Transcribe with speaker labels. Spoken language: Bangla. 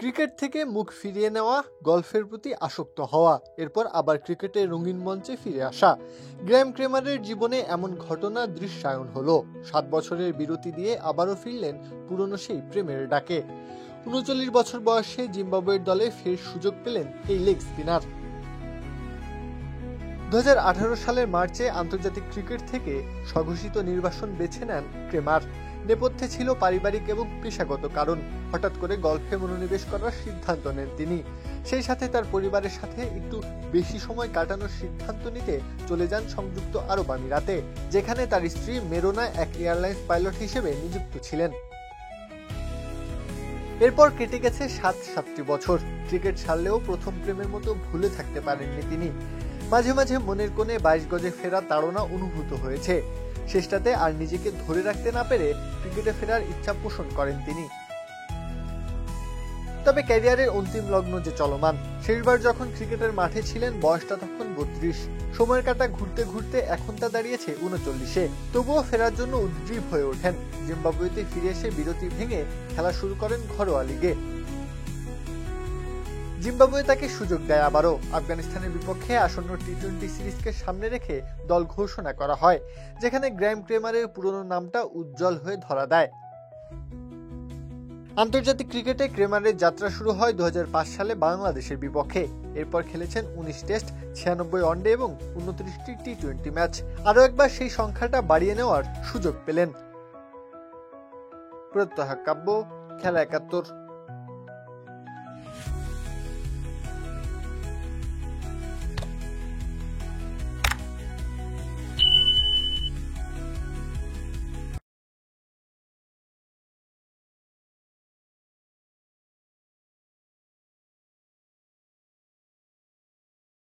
Speaker 1: ক্রিকেট থেকে মুখ ফিরিয়ে নেওয়া, গলফের প্রতি আসক্ত হওয়া, এরপর আবার ক্রিকেটের রঙিন মঞ্চে ফিরে আসা। গ্র্যাহাম ক্রেমারের জীবনে এমন ঘটনা দৃশ্যায়ন হলো। 7 বছরের বিরতি দিয়ে আবারও ফিরলেন পুরনো সেই প্রেমের ডাকে। 39 বছর বয়সে জিম্বাবুয়ের দলে ফের সুযোগ পেলেন এই লেগ স্পিনার। 2018 সালের মার্চে আন্তর্জাতিক ক্রিকেট থেকে স্বঘোষিত নির্বাসন বেছে নেন ক্রেমার। নেপথ্যে ছিল পারিবারিক এবং পেশাগত কারণ। হঠাৎ করে গলফে মনোনিবেশ করার সিদ্ধান্ত নেন তিনি। সেই সাথে তার পরিবারের সাথে একটু বেশি সময় কাটানোর সিদ্ধান্ত নিতে চলে যান সংযুক্ত আরব আমিরাতে, যেখানে তার স্ত্রী মেরোনা এক এয়ারলাইন্স পাইলট হিসেবে নিযুক্ত ছিলেন। এরপর কেটে গেছে 7টি বছর। ক্রিকেট ছাড়লেও প্রথম প্রেমের মতো ভুলে থাকতে পারেননি তিনি। মাঝে মাঝে মনের কোণে 22 গজে ফেরার তাড়না অনুভূত হয়েছে। শেষটাতে আর নিজেকে ধরে রাখতে না পেরে ক্রিকেটে ফেরার ইচ্ছা পোষণ করেন তিনি। তবে ক্যারিয়ারের অন্তিম লগ্ন যে চলমান। শেষবার যখন ক্রিকেটের মাঠে ছিলেন বয়সটা তখন 32। সময়ের কাঁটা ঘুরতে ঘুরতে এখন তা দাঁড়িয়েছে 39-এ। তবুও ফেরার জন্য উদ্গ্রীব হয়ে ওঠেন। জিম্বাবুয়েতে ফিরে এসে বিরতি ভেঙে খেলা শুরু করেন ঘরোয়া লিগে। জিম্বাবুয়ে তাকে সুযোগ দেয় আবারও। আফগানিস্তানের বিপক্ষে আসন্ন টি-20 সিরিজকে সামনে রেখে দল ঘোষণা করা হয়, যেখানে গ্র্যাহাম ক্রেমারের পুরনো নামটা উজ্জ্বল হয়ে ধরা দেয়। আন্তর্জাতিক ক্রিকেটে ক্রেমারের যাত্রা শুরু হয় 2005 সালে বাংলাদেশের বিপক্ষে। এরপর খেলেছেন 19 টেস্ট, 96 ওয়ানডে এবং 29টি টি-20 ম্যাচ। আরও একবার সেই সংখ্যাটা বাড়িয়ে নেওয়ার সুযোগ পেলেন। প্রত্যহ কাব্য, খেলা 71।